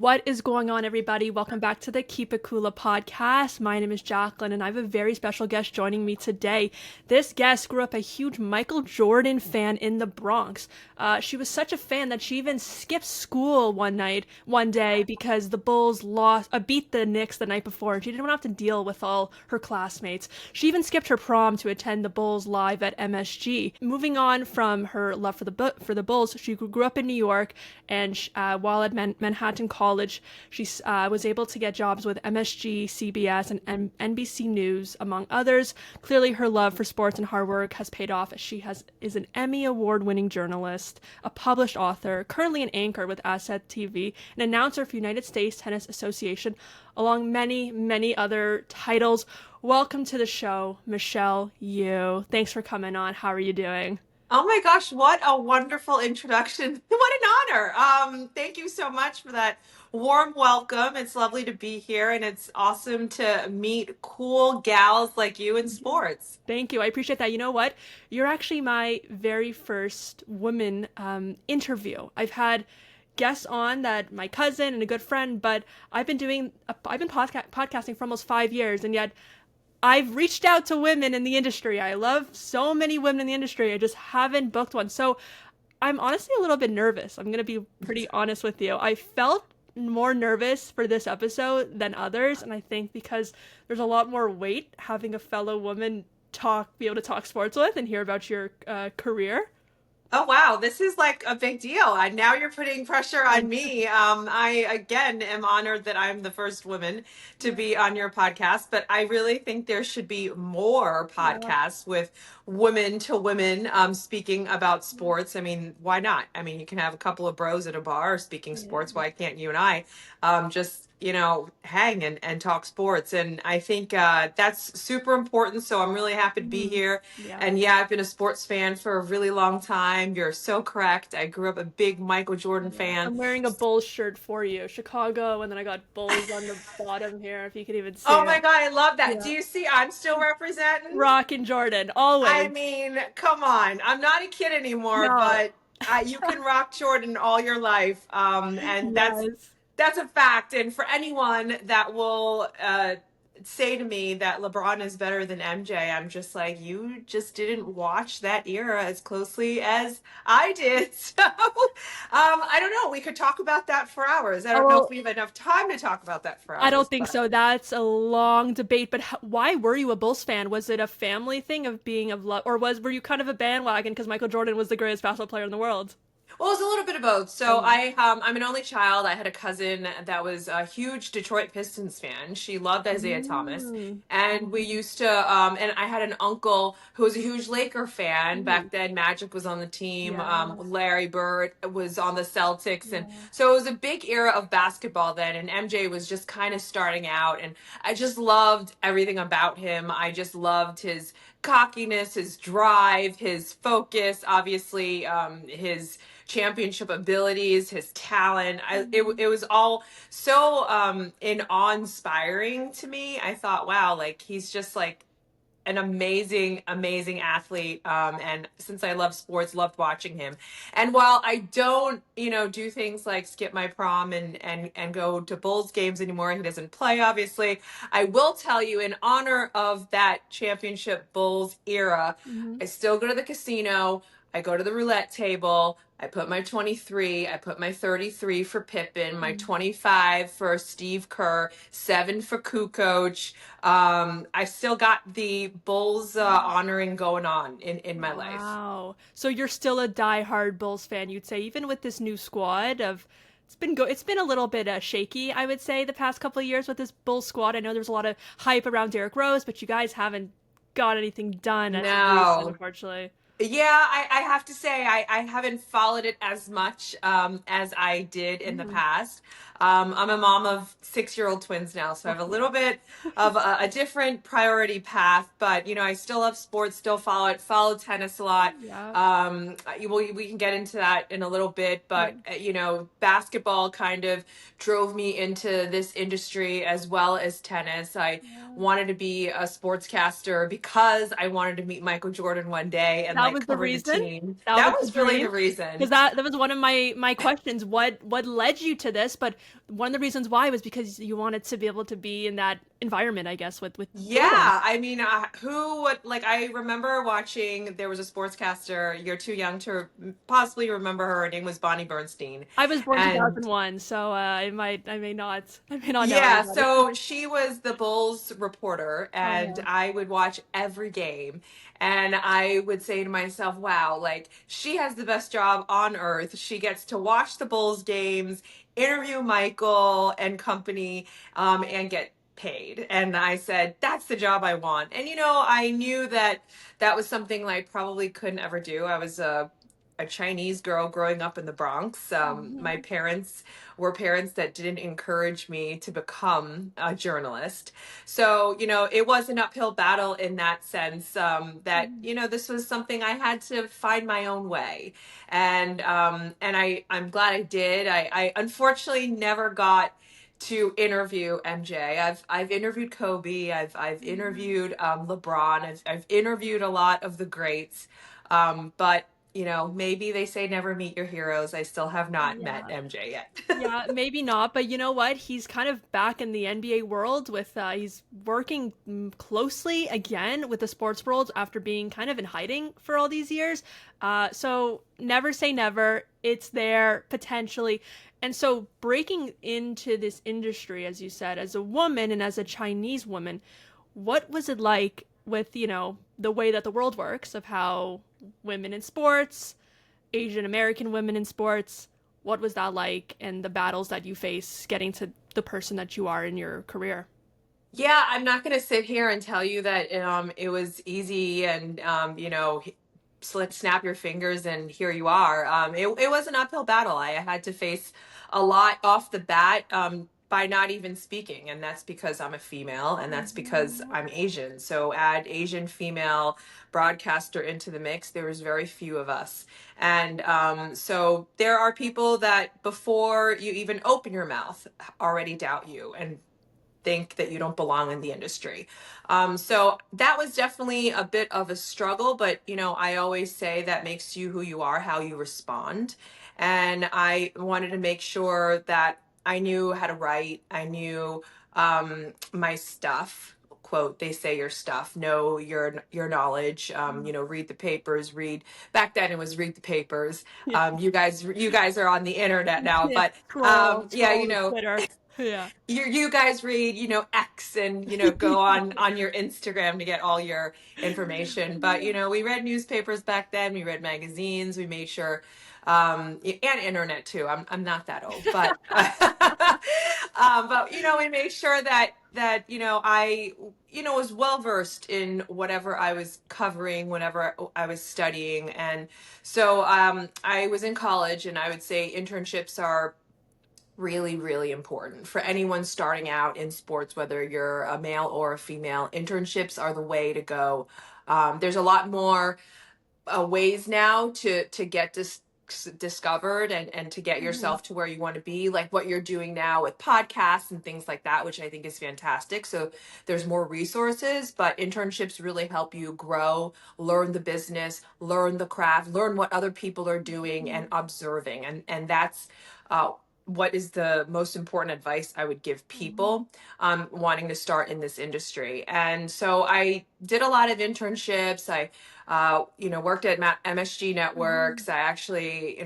What is going on, everybody? Welcome back to the Keep It Kula Podcast. My name is Jacqueline, and I have a very special guest joining me today. This guest grew up a huge Michael Jordan fan in the Bronx. She was such a fan that she even skipped school one day, because the Bulls beat the Knicks the night before, and she didn't have to deal with all her classmates. She even skipped her prom to attend the Bulls live at MSG. Moving on from her love for the Bulls, she grew up in New York, and while at Manhattan College, she was able to get jobs with MSG, CBS, and NBC News, among others. Clearly, her love for sports and hard work has paid off, as she is an Emmy award-winning journalist, a published author, currently an anchor with Asset TV, an announcer for United States Tennis Association, along many, many other titles. Welcome to the show, Michelle Yu. Thanks for coming on. How are you doing? Oh my gosh, what a wonderful introduction. What an honor. Thank you so much for that warm welcome. It's lovely to be here and it's awesome to meet cool gals like you in sports. Thank you. I appreciate that. You know what? You're actually my very first woman interview. I've had guests on, that my cousin and a good friend, but I've been podcasting for almost 5 years, and yet I've reached out to women in the industry. I love so many women in the industry. I just haven't booked one. So I'm honestly a little bit nervous. I'm going to be pretty honest with you. I felt more nervous for this episode than others. And I think because there's a lot more weight having a fellow woman be able to talk sports with and hear about your career. Oh wow, this is like a big deal. Now you're putting pressure on me. I again am honored that I'm the first woman to be on your podcast, but I really think there should be more Yeah. podcasts with women to women speaking about sports. I mean, why not? I mean, you can have a couple of bros at a bar speaking sports. Yeah. Why can't you and I just hang and talk sports? And I think that's super important. So I'm really happy to be Mhm. here. Yeah. And yeah, I've been a sports fan for a really long time. You're so correct. I grew up a big Michael Jordan Yeah. fan. I'm wearing a Bulls shirt for you. Chicago, and then I got Bulls on the bottom here, if you could even see Oh my it. God, I love that. Do Yeah. you see I'm still representing? Rock and Jordan, I always. mean, come on. I'm not a kid anymore, No. but you can rock Jordan all your life. And Yes. that's a fact. And for anyone that will say to me that LeBron is better than MJ, I'm just like, you just didn't watch that era as closely as I did. So I don't know. We could talk about that for hours. I Oh, don't know if well, we have enough time to talk about that for I don't hours, think but so. That's a long debate. But why were you a Bulls fan? Was it a family thing of being of love, or were you kind of a bandwagon because Michael Jordan was the greatest basketball player in the world? well, it was a little bit of both. So Okay. I'm an only child. I had a cousin that was a huge Detroit Pistons fan. She loved Isaiah Thomas, Mm. and we used to. And I had an uncle who was a huge Laker fan Mhm. back then. Magic was on the team. Yeah. Larry Bird was on the Celtics, and Yeah. so it was a big era of basketball then. And MJ was just kind of starting out, and I just loved everything about him. I just loved his cockiness, his drive, his focus, obviously, his championship abilities, his talent. It was all so in awe-inspiring to me. I thought, wow, like he's just like an amazing, amazing athlete. And since I love sports, loved watching him. And while I don't, do things like skip my prom and go to Bulls games anymore, he doesn't play, obviously. I will tell you, in honor of that championship Bulls era, Mhm. I still go to the casino. I go to the roulette table. I put my 23, I put my 33 for Pippen, my Mhm. 25 for Steve Kerr, 7 for Kukoc. I still got the Bulls honoring going on in my life. Wow. So you're still a diehard Bulls fan, you'd say, even with this new squad of it's been a little bit shaky, I would say, the past couple of years with this Bulls squad. I know there's a lot of hype around Derrick Rose, but you guys haven't got anything done as of recent, No. unfortunately. Yeah, I have to say I haven't followed it as much as I did in the Mm. past. I'm a mom of 6-year-old twins now, so I Oh, have a yeah. little bit of a different priority path. But I still love sports, still follow tennis a lot. Yeah. We can get into that in a little bit, Yeah. but basketball kind of drove me into this industry as well as tennis. I Yeah. wanted to be a sportscaster because I wanted to meet Michael Jordan one day, and That that like was the cover the reason. team. That That was the was really dream. the reason. Because that was one of my questions. What led you to this? But one of the reasons why was because you wanted to be able to be in that environment, I guess, with Jordan. Yeah, I mean, who would like? I remember watching. There was a sportscaster. You're too young to possibly remember her. Her name was Bonnie Bernstein, I was born and 2001, so I may not know yeah, everybody. so she was the Bulls reporter, and Uh, I would watch every game, and I would say to myself, "Wow, like she has the best job on earth. She gets to watch the Bulls games, interview Michael and company, and get." Paid. And I said, that's the job I want. And I knew that that was something I probably couldn't ever do. I was a Chinese girl growing up in the Bronx. My mhm, parents were parents that didn't encourage me to become a journalist. So, it was an uphill battle in that sense, that, mhm. this was something I had to find my own way. And I'm glad I did. I unfortunately never got to interview MJ. I've interviewed Kobe. I've interviewed LeBron. I've interviewed a lot of the greats. But maybe they say never meet your heroes. I still have not met Yeah. MJ yet. Yeah, maybe not, but you know what? He's kind of back in the NBA world with he's working closely again with the sports world after being kind of in hiding for all these years. So never say never. It's there potentially. And so breaking into this industry, as you said, as a woman and as a Chinese woman, what was it like with, the way that the world works of how women in sports, Asian American women in sports. What was that like and the battles that you face getting to the person that you are in your career? Yeah, I'm not going to sit here and tell you that it was easy and snap your fingers and here you are. It was an uphill battle. I had to face a lot off the bat, by not even speaking, and that's because I'm a female, and that's because Mhm. I'm Asian. So add Asian female broadcaster into the mix. There was very few of us, and so there are people that before you even open your mouth already doubt you and think that you don't belong in the industry. So that was definitely a bit of a struggle, but I always say that makes you who you are, how you respond. And I wanted to make sure that I knew how to write, I knew my stuff. Quote, they say your stuff, know your knowledge, read the papers, read back then it was read the papers. Yeah. You guys are on the internet now, Yeah. but yeah, Scroll to Twitter. Yeah. you guys read X and go on your Instagram to get all your information, but we read newspapers back then, we read magazines, we made sure, and internet too. I'm not that old, but but we made sure that I was well versed in whatever I was covering, whenever I was studying. And so I was in college, and I would say internships are really, really important for anyone starting out in sports, whether you're a male or a female. Internships are the way to go. There's a lot more ways now to get discovered and to get Mhm. yourself to where you want to be, like what you're doing now with podcasts and things like that, which I think is fantastic. So there's more resources, but internships really help you grow, learn the business, learn the craft, learn what other people are doing and observing. And that's uh, what is the most important advice I would give Mhm. people wanting to start in this industry. And so I did a lot of internships. I worked at MSG Mhm. Networks. I actually,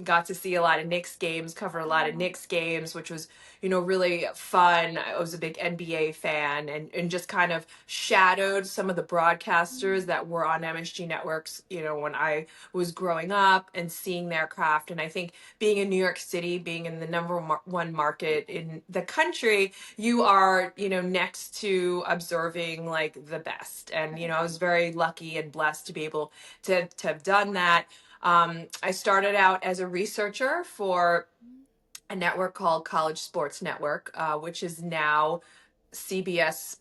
got to see a lot of Knicks games, cover a lot of Mhm. Knicks games, which was, really fun. I was a big NBA fan, and just kind of shadowed some of the broadcasters that were on MSG Networks, when I was growing up and seeing their craft. And I think being in New York City, being in the number one market in the country, you are, next to observing like the best. And, I was very lucky and blessed to be able to have done that. I started out as a researcher for a network called College Sports Network, which is now CBS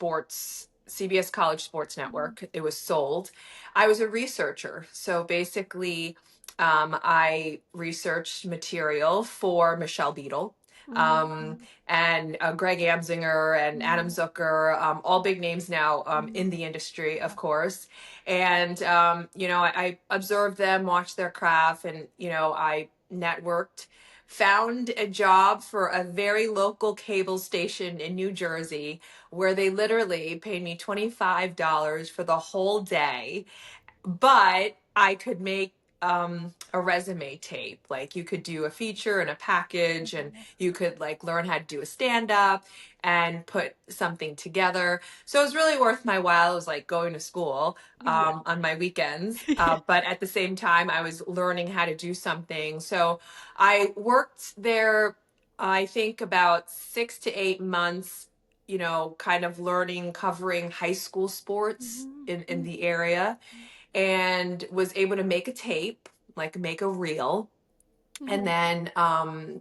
College Sports Mhm. Network. It was sold. I was a researcher. So basically, I researched material for Michelle Beadle. And Greg Amsinger and Adam Zucker, all big names now in the industry, of course. And, I observed them, watched their craft, and, I networked, found a job for a very local cable station in New Jersey where they literally paid me $25 for the whole day, but I could make a resume tape. Like you could do a feature and a package, and you could like learn how to do a stand up and put something together. So it was really worth my while. It was like going to school on my weekends. But at the same time, I was learning how to do something. So I worked there, I think about 6 to 8 months, kind of learning, covering high school sports in the area, and was able to make a tape, like make a reel. And then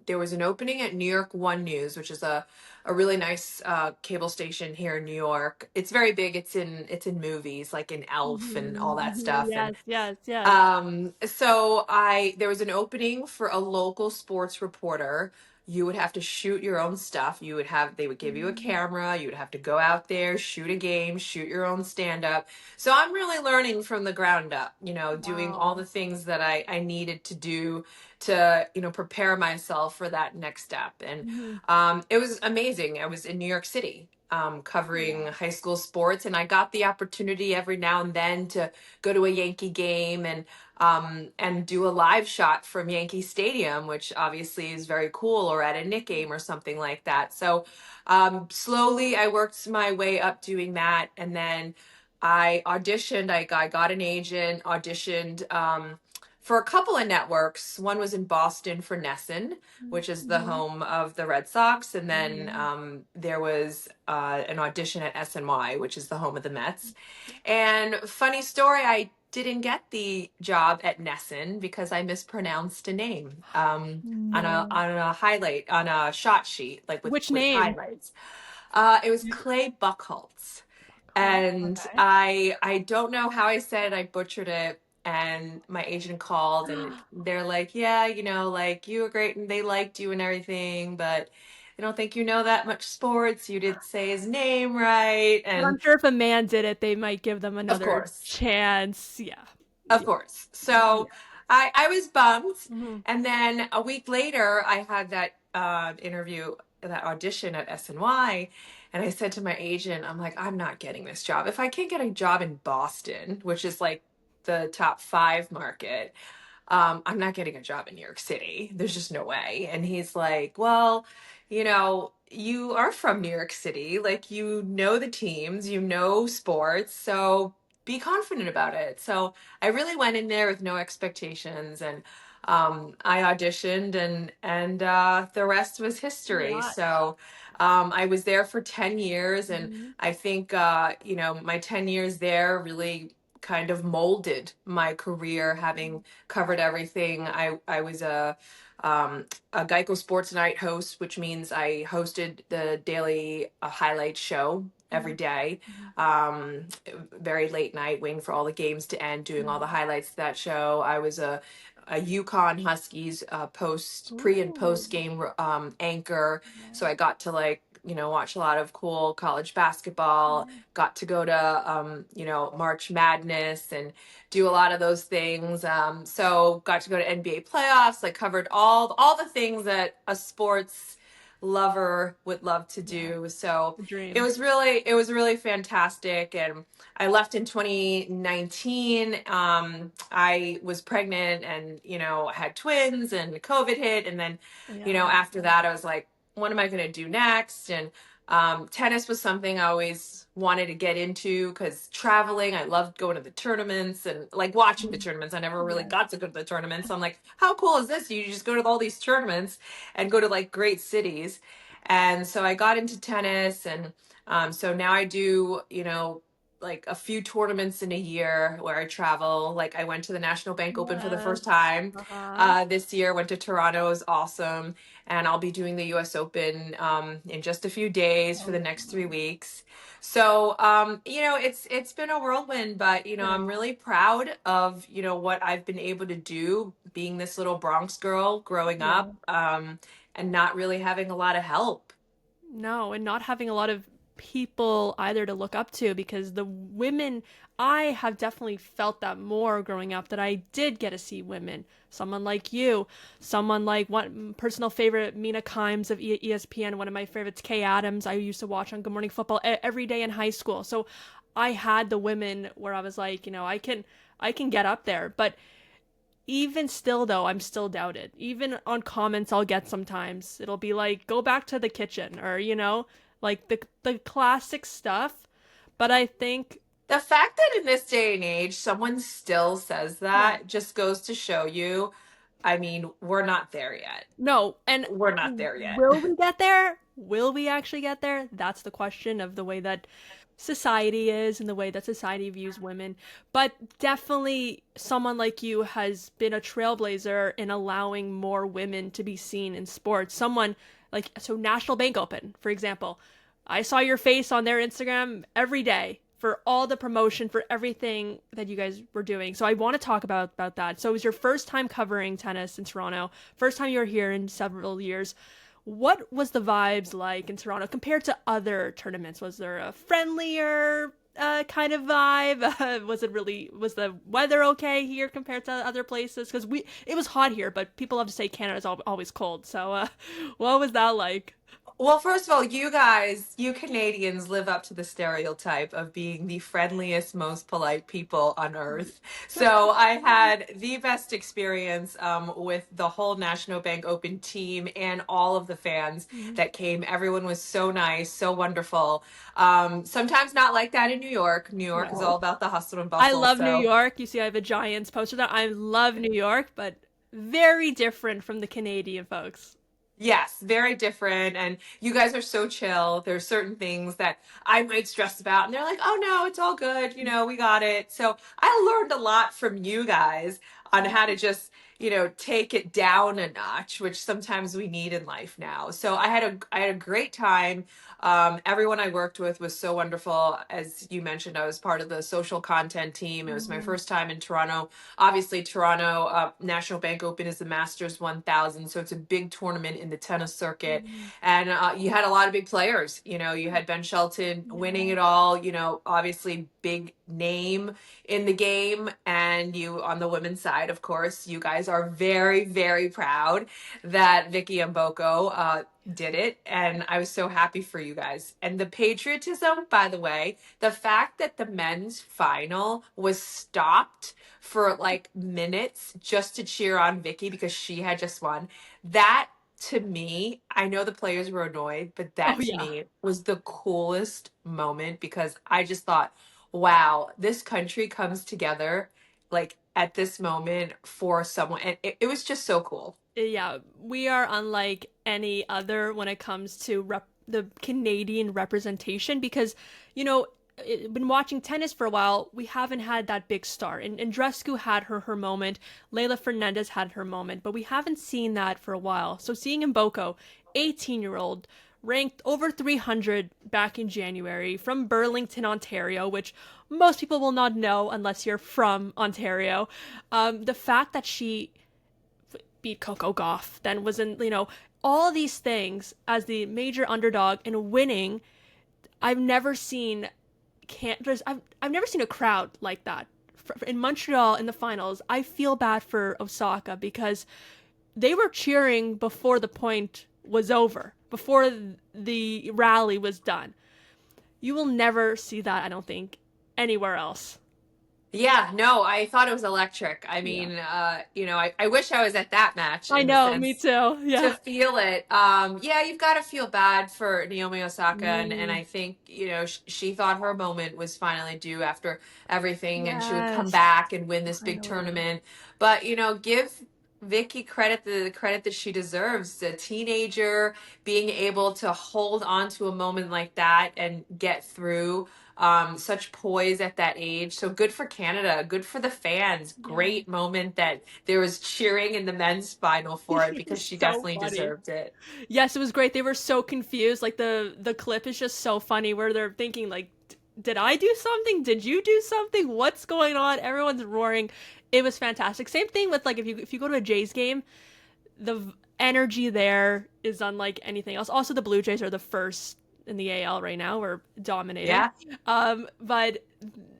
there was an opening at New York One News, which is a really nice cable station here in New York. It's very big. It's in movies like in Elf and all that stuff. And Yes. so there was an opening for a local sports reporter. You would have to shoot your own stuff. They would give you a camera. You would have to go out there, shoot a game, shoot your own stand up. So I'm really learning from the ground up, doing all the things that I needed to do to, prepare myself for that next step. And it was amazing. I was in New York City covering high school sports, and I got the opportunity every now and then to go to a Yankee game and do a live shot from Yankee Stadium, which obviously is very cool, or at a Knick game or something like that. So slowly I worked my way up doing that, and then I auditioned. I got an agent, auditioned for a couple of networks. One was in Boston for Nesson, which is the home of the Red Sox. And then there was an audition at SNY, which is the home of the Mets. And funny story, I didn't get the job at Nesson because I mispronounced a name on a highlight, on a shot sheet, like Which with name? highlights. It was Clay Buchholz. And I don't know how I said it. I butchered it. And my agent called, and they're like, yeah, like you were great and they liked you and everything, but I don't think you know that much sports. You didn't say his name right. But I'm And sure if a man did it, they might give them of another course, chance. Yeah. of course. So I was bummed. Mm-hmm. And then a week later, I had that interview, that audition at SNY. And I said to my agent, I'm like, I'm not getting this job. If I can't get a job in Boston, which is like the top 5 market, I'm not getting a job in New York City. There's just no way. And he's like, well, you are from New York City. Like, the teams, sports. So be confident about it. So I really went in there with no expectations, and I auditioned, and the rest was history. So I was there for 10 years, and I think, my 10 years there really kind of molded my career, having covered everything. I was a Geico Sports Night host, which means I hosted the daily highlight show every day, very late night, waiting for all the games to end, doing all the highlights of that show. I was a Yukon Huskies pre and post game anchor, so I got to watch a lot of cool college basketball. Got to go to March Madness and do a lot of those things. So got to go to NBA playoffs. Like, covered all the things that a sports lover would love to do. So it was really fantastic. And I left in 2019. I was pregnant, and had twins, and COVID hit, and then after that I was like, what am I going to do next? And tennis was something I always wanted to get into, because traveling, I loved going to the tournaments and like watching the tournaments. I never really got to go to the tournaments. So I'm like, how cool is this? You just go to all these tournaments and go to like great cities. And so I got into tennis, and so now I do, like a few tournaments in a year where I travel. Like, I went to the National Bank Open for the first time this year. Went to Toronto. It was awesome. And I'll be doing the US Open in just a few days for the next 3 weeks. So it's been a whirlwind, but I'm really proud of what I've been able to do, being this little Bronx girl growing up, and not really having a lot of help. No, and not having a lot of people either to look up to, because the women, I have definitely felt that more growing up, that I did get to see women. Someone like you, someone like one personal favorite, Mina Kimes of ESPN, one of my favorites, Kay Adams, I used to watch on Good Morning Football every day in high school. So I had the women where I was like, I can get up there. But even still though, I'm still doubted. Even on comments I'll get sometimes, it'll be like, go back to the kitchen, or like the classic stuff. But I think, The fact that in this day and age, someone still says yeah, that just goes to show you, I mean, we're not there yet. no. And We're not there yet. will we get there? Will we actually get there? That's the question of the way that society is and the way that society views women. But definitely someone like you has been a trailblazer in allowing more women to be seen in sports. Someone like, so National Bank Open, for example. I saw your face on their Instagram every day for all the promotion, for everything that you guys were doing. So I want to talk about that. So it was your first time covering tennis in Toronto, first time you were here in several years. What was the vibes like in Toronto compared to other tournaments? Was there a friendlier kind of vibe? Was the weather okay here compared to other places? Because it was hot here, but people love to say Canada's always cold. So what was that like? Well, first of all, you guys, you Canadians live up to the stereotype of being the friendliest, most polite people on earth. So I had the best experience with the whole National Bank Open team and all of the fans Mhm. that came. Everyone was so nice, so wonderful. Sometimes not like that in New York. New York is all No. about the hustle and I bustle. love New So York. You see, I have a Giants poster there. I love New York, but very different from the Canadian folks. yes, very different. And you guys are so chill. There's certain things that I might stress about, and they're like, oh no, it's all good. We got it. So I learned a lot from you guys on how to just, take it down a notch, which sometimes we need in life now. So I had a great time. Everyone I worked with was so wonderful. As you mentioned, I was part of the social content team. It was my Mhm. first time in Toronto. Obviously, Toronto National Bank Open is the Masters 1000, so it's a big tournament in the tennis circuit. Mhm. And you had a lot of big players. You had Ben Shelton winning Yeah. it all. Obviously big name in the game, and you on the women's side, of course, you guys are very, very proud that Vicky Mboko did it, and I was so happy for you guys. And the patriotism, by the way, the fact that the men's final was stopped for like minutes just to cheer on Vicky because she had just won. That to me, I know the players were annoyed, but Oh that to yeah. me was the coolest moment because I just thought, wow, this country comes together like at this moment for someone. And it was just so cool. Yeah, we are unlike any other when it comes to the Canadian representation, because, you know, been watching tennis for a while. We haven't had that big star. And Andrescu had her moment. Leila Fernandez had her moment, but we haven't seen that for a while. So seeing Mboko, 18-year-old, ranked over 300 back in January from Burlington, Ontario, which most people will not know unless you're from Ontario. The fact that she beat Coco Gauff, then was in, all these things as the major underdog and winning. I've never seen can't just I've never seen a crowd like that in Montreal in the finals. I feel bad for Osaka because they were cheering before the point was over, before the rally was done. You will never see that, I don't think, anywhere else. Yeah, no, I thought it was electric. I Yeah. mean, I wish I was at that match I in the know, me sense too. to Yeah. feel it. Yeah, you've got to feel bad for Naomi Osaka, and Mm, I think she thought her moment was finally due after everything, and she would come yes. back and win this big Finally. tournament. But give Vicky credit, the credit that she deserves. A teenager being able to hold on to a moment like that and get through such poise at that age. So good for Canada, good for the fans. Yeah. Great moment that there was cheering in the men's final for it because It's she so definitely funny. deserved it. Yes, it was great. They were so confused. Like the clip is just so funny where they're thinking like, did I do something? Did you do something? What's going on? Everyone's roaring. It was fantastic. Same thing with like if you go to a Jays game, the energy there is unlike anything else. Also, the Blue Jays are the first in the AL right now. We're dominating. Yeah. But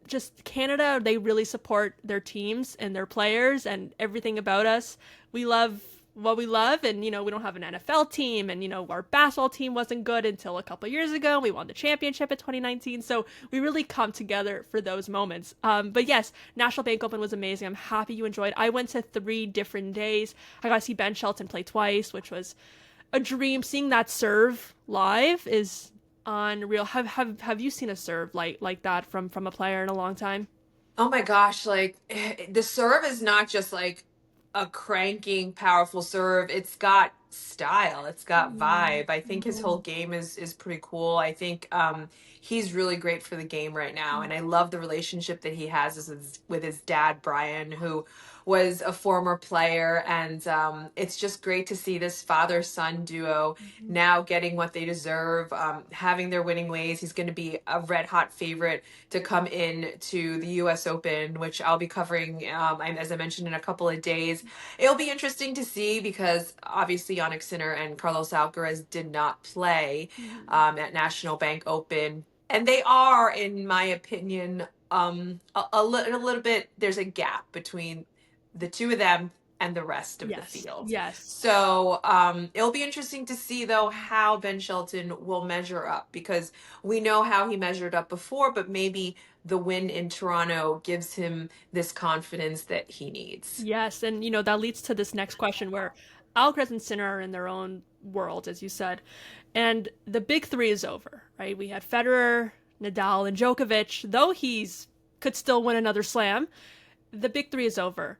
just Canada, they really support their teams and their players and everything about us. We love what we love, and we don't have an NFL team, and our basketball team wasn't good until a couple years ago. We won the championship in 2019, so we really come together for those moments. But yes, National Bank Open was amazing. I'm happy you enjoyed. I went to 3 different days. I got to see Ben Shelton play twice, which was a dream. Seeing that serve live is unreal. Have you seen a serve like that from a player in a long time? Oh my gosh, like the serve is not just like a cranking, powerful serve. It's got style. It's got vibe. I think his whole game is pretty cool. I think he's really great for the game right now, and I love the relationship that he has with his dad Brian, who was a former player, and it's just great to see this father-son duo now getting what they deserve, having their winning ways. He's going to be a red hot favorite to come in to the U.S. Open, which I'll be covering, as I mentioned, in a couple of days. It'll be interesting to see because obviously Yannick Sinner and Carlos Alcaraz did not play at National Bank Open. And they are, in my opinion, a little bit, there's a gap between the two of them and the rest of the field. Yes. So it'll be interesting to see, though, how Ben Shelton will measure up, because we know how he measured up before, but maybe the win in Toronto gives him this confidence that he needs. Yes, and that leads to this next question where Alcaraz and Sinner are in their own world, as you said, and the big three is over, right? We had Federer, Nadal, and Djokovic. Though could still win another slam, the big three is over.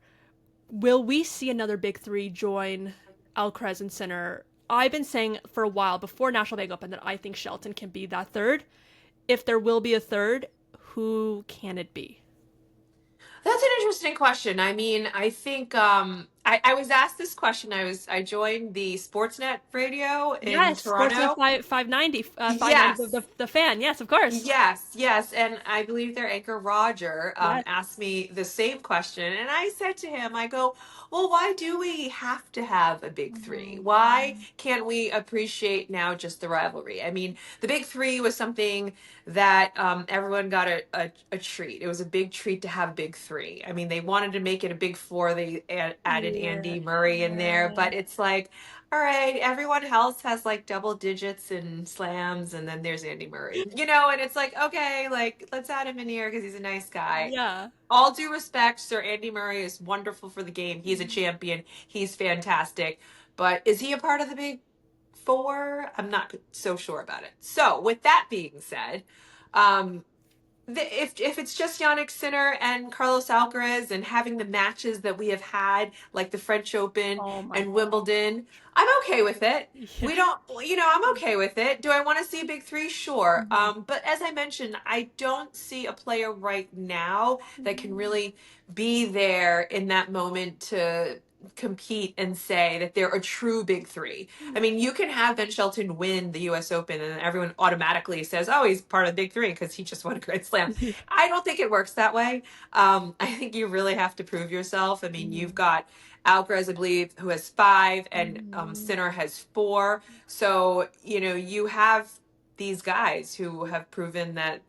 Will we see another big three join Alcaraz and Sinner? I've been saying for a while before National Bank Open that I think Shelton can be that third. If there will be a third, who can it be? That's an interesting question. I mean, I think I was asked this question. I joined the Sportsnet radio in Yes, Sportsnet Toronto. 590, 590, Yes. the fan. Yes, of course. Yes. And I believe their anchor Roger Yes. asked me the same question. And I said to him, I go, well, why do we have to have a big three? Why can't we appreciate now just the rivalry? I mean, the big three was something that everyone got a treat. It was a big treat to have big three. I mean, they wanted to make it a big four. They added Andy Murray in there, but it's like, all right, everyone else has like double digits in slams, and then there's Andy Murray, and it's like, okay, like let's add him in here because he's a nice guy. Yeah. All due respect, Sir Andy Murray is wonderful for the game. He's a champion. He's fantastic. But is he a part of the big four? I'm not so sure about it. So with that being said, if it's just Yannick Sinner and Carlos Alcaraz and having the matches that we have had, like the French Open and Wimbledon, I'm okay with it. We don't, I'm okay with it. Do I want to see a big three? Sure. But as I mentioned, I don't see a player right now that can really be there in that moment to compete and say that they're a true big three. I mean, you can have Ben Shelton win the US Open and everyone automatically says, oh, he's part of the big three because he just won a Grand Slam. I don't think it works that way. I think you really have to prove yourself. I mean, you've got Alcaraz, I believe, who has 5, and Sinner has 4. So, you have these guys who have proven that,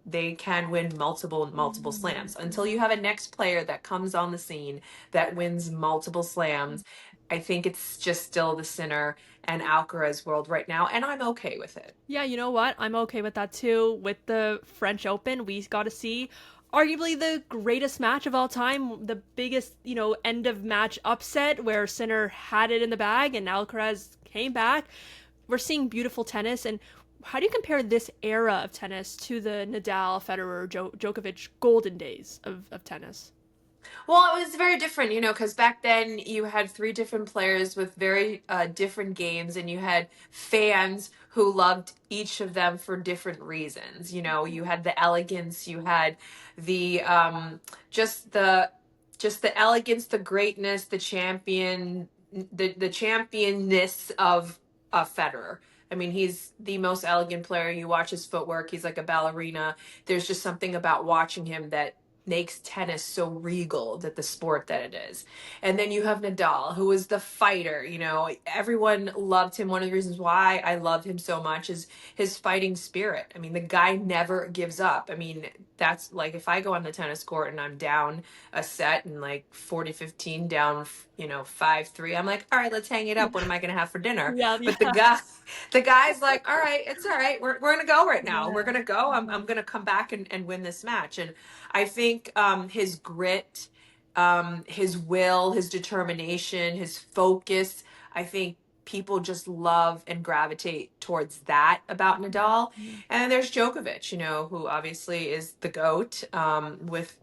they can win multiple slams. Until you have a next player that comes on the scene that wins multiple slams, I think it's just still the Sinner and Alcaraz world right now, and I'm okay with it. Yeah, you know what? I'm okay with that too. With the French Open, we got to see arguably the greatest match of all time, the biggest, end of match upset where Sinner had it in the bag and Alcaraz came back. We're seeing beautiful tennis. And how do you compare this era of tennis to the Nadal, Federer, Djokovic golden days of tennis? Well, it was very different, because back then you had 3 different players with very different games, and you had fans who loved each of them for different reasons. You had the elegance, you had the just the elegance, the greatness, the championness of Federer. I mean, he's the most elegant player. You watch his footwork; he's like a ballerina. There's just something about watching him that makes tennis so regal, that the sport that it is. And then you have Nadal, who is the fighter. Everyone loved him. One of the reasons why I loved him so much is his fighting spirit. I mean, the guy never gives up. I mean, that's like, if I go on the tennis court and I'm down a set and like 40-15 down, 5-3, I'm like, all right, let's hang it up. What am I going to have for dinner? Yeah, But yeah. the guy's like, all right, it's all right. We're going to go right now. We're Yeah. going to go. I'm going to come back and win this match. And I think his grit, his will, his determination, his focus, I think people just love and gravitate towards that about Nadal. Mhm. And then there's Djokovic, who obviously is the GOAT, with,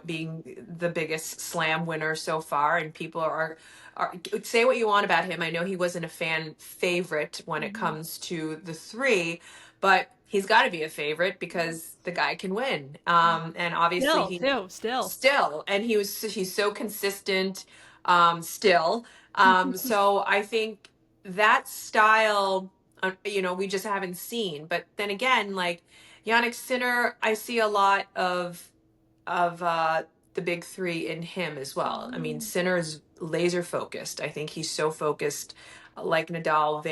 being the biggest slam winner so far. And people are say what you want about him. I know he wasn't a fan favorite when it Mhm. comes to the three, but he's got to be a favorite because the guy can win. And obviously Still, he too, still. still, and he's so consistent, still. So I think that style, we just haven't seen. But then again, like Yannick Sinner, I see a lot of the big three in him as well. I mean, Mhm. Sinner's laser focused. I think he's so focused, like Nadal,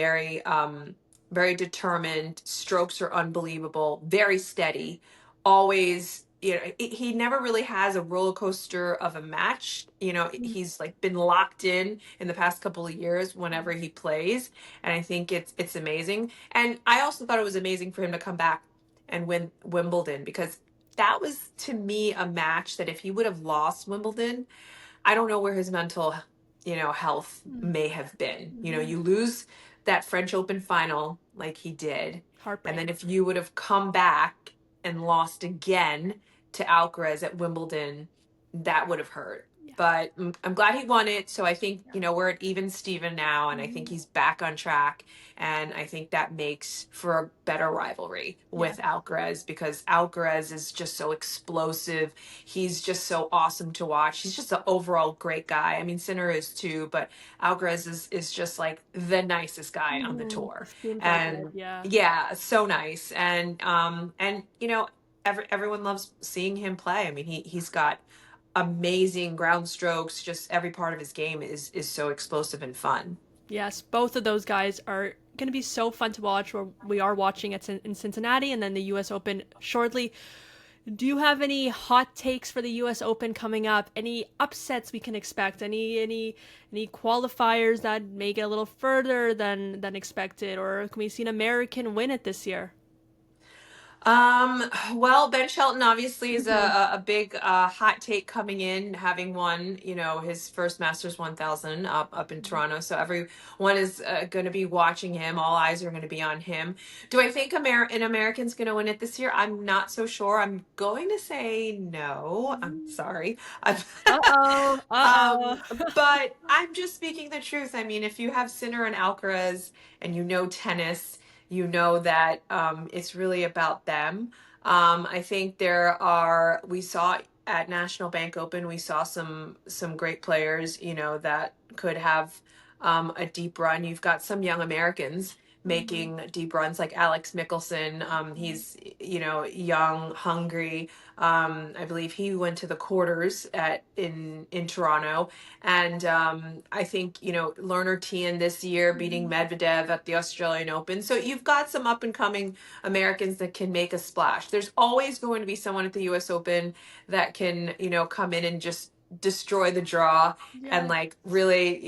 very determined. Strokes are unbelievable, very steady, always. He never really has a roller coaster of a match. He's like been locked in the past couple of years whenever he plays, and I think it's amazing. And I also thought it was amazing for him to come back and win Wimbledon, because that was, to me, a match that if he would have lost Wimbledon, I don't know where his mental, health may have been. Mhm. You lose that French Open final like he did, and Heartbreak. then if you would have come back and lost again to Alcaraz at Wimbledon, that would have hurt. Yeah. But I'm glad he won it. So I think, Yeah. we're at even Steven now, and I think Mhm. he's back on track. And I think that makes for a better rivalry Yeah. with Alcaraz, because Alcaraz is just so explosive. He's just so awesome to watch. He's just an overall great guy. I mean, Sinner is too, but Alcaraz is just like the nicest guy on the Mhm. tour. It seems like it, And yeah. yeah, so nice. And everyone loves seeing him play. I mean, he's got amazing ground strokes. Just every part of his game is so explosive and fun. Yes, both of those guys are going to be so fun to watch. We are watching it in Cincinnati and then the U.S. Open shortly. Do you have any hot takes for the U.S. Open coming up? Any upsets we can expect? Any qualifiers that may get a little further than expected, or can we see an American win it this year? Well, Ben Shelton obviously is Mhm. a big hot take coming in, having won, his first Masters 1000 up in Toronto. So everyone is going to be watching him. All eyes are going to be on him. Do I think an American's going to win it this year? I'm not so sure. I'm going to say no. I'm sorry. Uh-oh. Uh-oh. But I'm just speaking the truth. I mean, if you have Sinner and Alcaraz and tennis, that it's really about them. I think we saw at National Bank Open, we saw some great players, that could have a deep run. You've got some young Americans Mhm. making deep runs, like Alex Mickelson. He's, young, hungry. I believe he went to the quarters in Toronto. And I think, Lerner Tien this year beating Mhm. Medvedev at the Australian Open. So you've got some up and coming Americans that can make a splash. There's always going to be someone at the US Open that can, come in and just destroy the draw and Yeah. like really,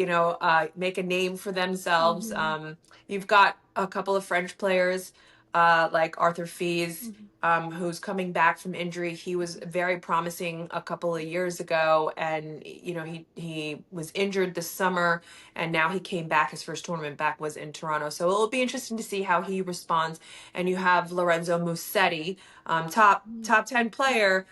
make a name for themselves. Mhm. You've got a couple of French players, like Arthur Fils, Mhm. who's coming back from injury. He was very promising a couple of years ago, and he was injured this summer, and now he came back. His first tournament back was in Toronto, so it'll be interesting to see how he responds. And you have Lorenzo Musetti, top 10 player,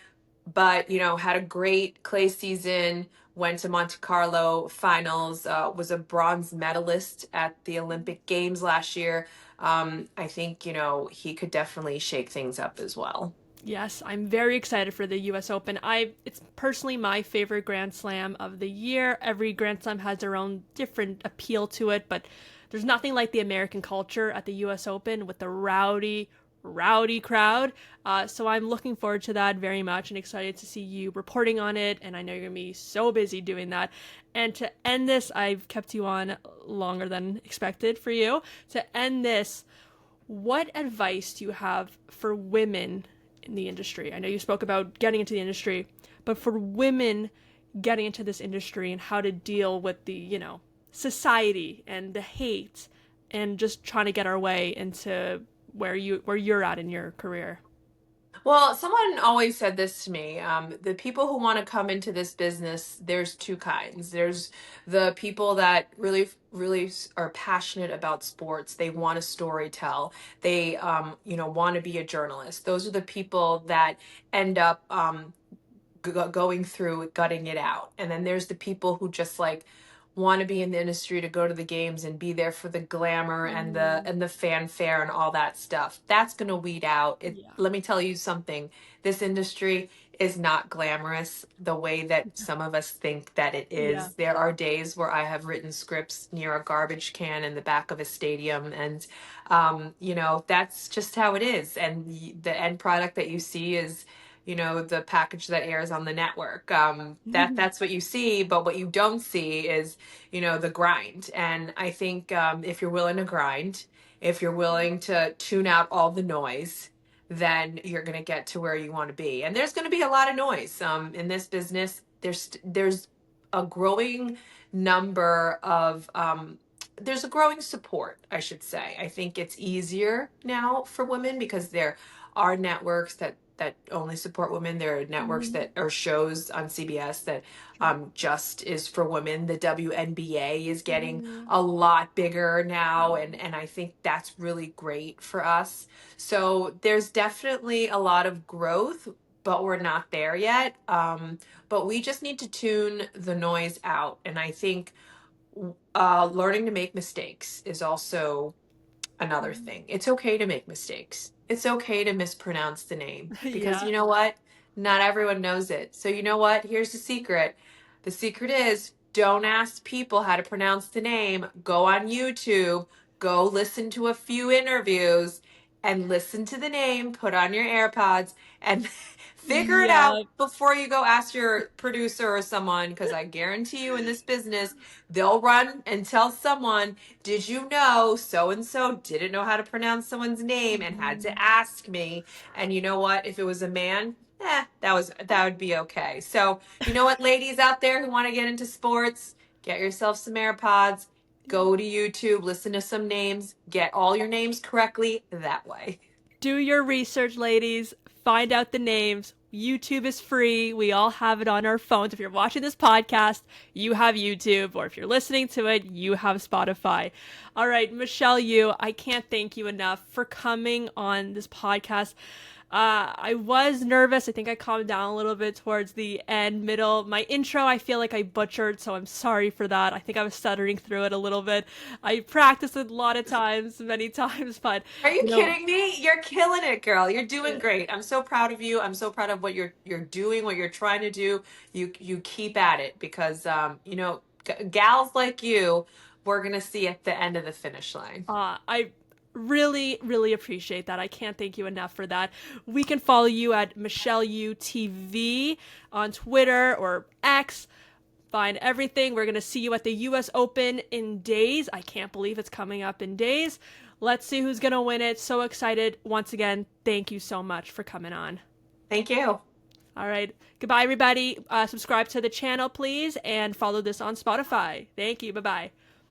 but had a great clay season. Went to Monte Carlo finals. Was a bronze medalist at the Olympic Games last year. I think he could definitely shake things up as well. Yes, I'm very excited for the US Open. It's personally my favorite Grand Slam of the year. Every Grand Slam has their own different appeal to it, but there's nothing like the American culture at the US Open with the rowdy, rowdy crowd. So I'm looking forward to that very much and excited to see you reporting on it. And I know you're going to be so busy doing that. And to end this, I've kept you on longer than expected for you. To end this, what advice do you have for women in the industry? I know you spoke about getting into the industry, but for women getting into this industry and how to deal with the, society and the hate and just trying to get our way into where you're at in your career. Well, someone always said this to me. The people who want to come into this business, there's two kinds. There's the people that really are passionate about sports. They want to story tell. They, want to be a journalist. Those are the people that end up going through gutting it out. And then there's the people who just like want to be in the industry to go to the games and be there for the glamour and the fanfare and all that stuff. That's going to weed out it. Yeah. Let me tell you something. This industry is not glamorous the way that some of us think that it Yeah. is. There are days where I have written scripts near a garbage can in the back of a stadium, and that's just how it is. And the end product that you see is the package that airs on the network. That's what you see, but what you don't see is the grind. And I think if you're willing to grind, if you're willing to tune out all the noise, then you're going to get to where you want to be. And there's going to be a lot of noise in this business. There's a growing number of there's a growing support, I should say. I think it's easier now for women because there are networks that only support women. There are networks that are shows on CBS that just is for women. The WNBA is getting a lot bigger now, and I think that's really great for us. So there's definitely a lot of growth, but we're not there yet. But we just need to tune the noise out, and I think learning to make mistakes is also another thing. It's okay to make mistakes. It's okay to mispronounce the name because Yeah. you know what? Not everyone knows it. So you know what? Here's the secret. The secret is don't ask people how to pronounce the name. Go on YouTube, go listen to a few interviews and listen to the name, put on your AirPods and figure it out Yeah. before you go ask your producer or someone because I guarantee you in this business, they'll run and tell someone, did you know so and so didn't know how to pronounce someone's name and had to ask me? And you know what? If it was a man, that would be okay. So you know what, ladies out there who want to get into sports, get yourself some AirPods, go to YouTube, listen to some names, get all your names correctly that way. Do your research, ladies. Find out the names. YouTube is free. We all have it on our phones. If you're watching this podcast, you have YouTube, or if you're listening to it, you have Spotify. All right, Michelle Yu, I can't thank you enough for coming on this podcast. I was nervous. I think I calmed down a little bit towards the end, middle. My intro, I feel like I butchered, so I'm sorry for that. I think I was stuttering through it a little bit. I practiced it a lot of times, many times, but Are you kidding me? You're killing it, girl. You're doing great. I'm so proud of you. I'm so proud of what you're doing, what you're trying to do. You keep at it because gals like you, we're gonna see at the end of the finish line. I really, really appreciate that. I can't thank you enough for that. We can follow you at Michelle U TV on Twitter or X. Find everything. We're going to see you at the US Open in days. I can't believe it's coming up in days. Let's see who's going to win it. So excited. Once again, thank you so much for coming on. Thank you. All right. Goodbye, everybody. Subscribe to the channel, please, and follow this on Spotify. Thank you. Bye-bye.